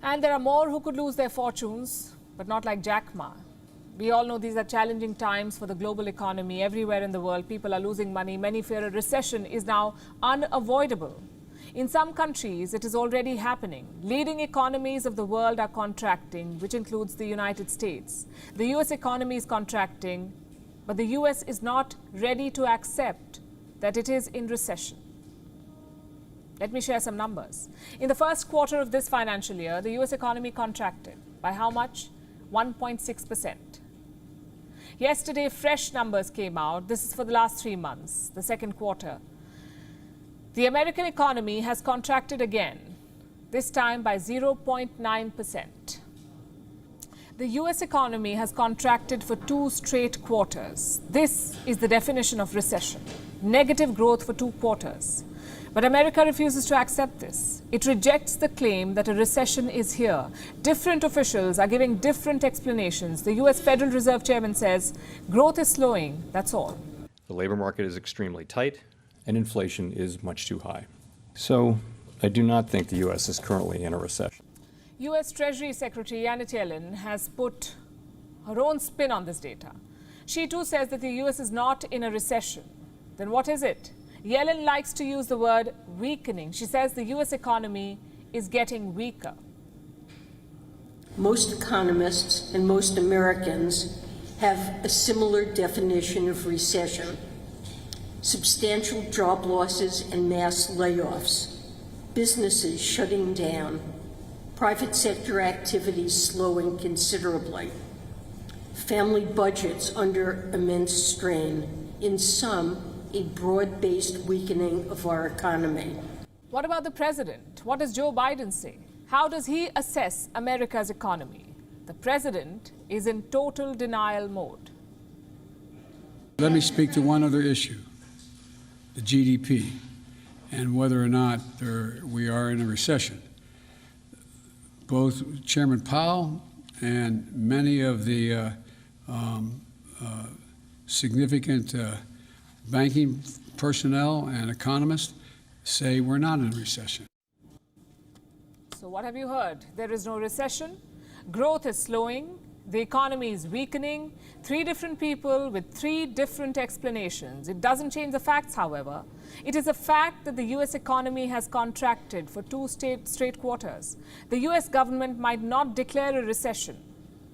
And there are more who could lose their fortunes, but not like Jack Ma. We all know these are challenging times for the global economy. Everywhere in the world, people are losing money. Many fear a recession is now unavoidable. In some countries, it is already happening. Leading economies of the world are contracting, which includes the United States. The US economy is contracting, but the US is not ready to accept that it is in recession. Let me share some numbers. In the first quarter of this financial year, the US economy contracted. By how much? 1.6%. Yesterday, fresh numbers came out. This is for the last 3 months, the second quarter. The American economy has contracted again, this time by 0.9%. The US economy has contracted for 2 straight quarters. This is the definition of recession. Negative growth for 2 quarters. But America refuses to accept this. It rejects the claim that a recession is here. Different officials are giving different explanations. The US Federal Reserve Chairman says growth is slowing, that's all. The labor market is extremely tight and inflation is much too high. So I do not think the US is currently in a recession. US Treasury Secretary Janet Yellen has put her own spin on this data. She too says that the US is not in a recession. Then what is it? Yellen likes to use the word weakening. She says the US economy is getting weaker. Most economists and most Americans have a similar definition of recession. Substantial job losses and mass layoffs, businesses shutting down, private sector activities slowing considerably, family budgets under immense strain, in sum, a broad-based weakening of our economy. What about the president? What does Joe Biden say? How does he assess America's economy? The president is in total denial mode. Let me speak to one other issue, the GDP, and whether or not we are in a recession. Both Chairman Powell and many of the significant banking personnel and economists say we're not in a recession. So what have you heard? There is no recession. Growth is slowing. The economy is weakening. 3 different people with 3 different explanations. It doesn't change the facts, however. It is a fact that the US economy has contracted for 2 straight quarters. The US government might not declare a recession.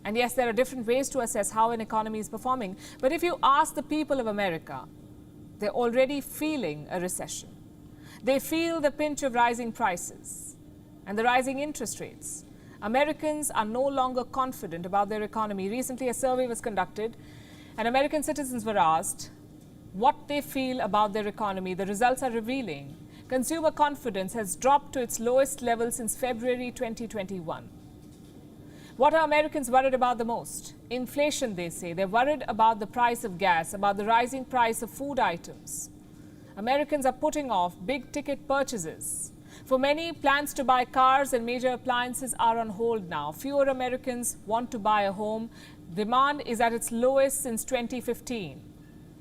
And yes, there are different ways to assess how an economy is performing. But if you ask the people of America, they're already feeling a recession. They feel the pinch of rising prices and the rising interest rates. Americans are no longer confident about their economy. Recently, a survey was conducted, and American citizens were asked what they feel about their economy. The results are revealing. Consumer confidence has dropped to its lowest level since February 2021. What are Americans worried about the most? Inflation, they say. They're worried about the price of gas, about the rising price of food items. Americans are putting off big-ticket purchases. For many, plans to buy cars and major appliances are on hold now. Fewer Americans want to buy a home. Demand is at its lowest since 2015.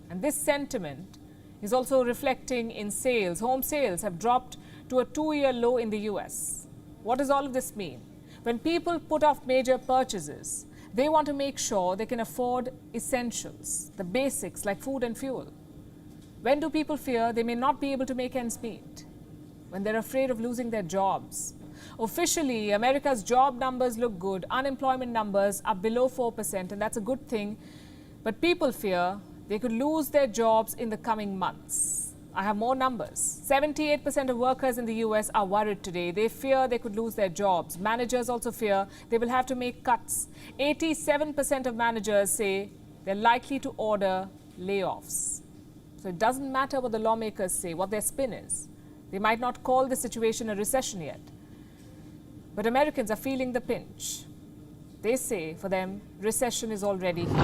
And this sentiment is also reflecting in sales. Home sales have dropped to a 2-year low in the US. What does all of this mean? When people put off major purchases, they want to make sure they can afford essentials, the basics like food and fuel. When do people fear they may not be able to make ends meet? When they're afraid of losing their jobs. Officially, America's job numbers look good. Unemployment numbers are below 4%, and that's a good thing. But people fear they could lose their jobs in the coming months. I have more numbers. 78% of workers in the US are worried today. They fear they could lose their jobs. Managers also fear they will have to make cuts. 87% of managers say they're likely to order layoffs. So it doesn't matter what the lawmakers say, what their spin is. They might not call the situation a recession yet. But Americans are feeling the pinch. They say, for them, recession is already here.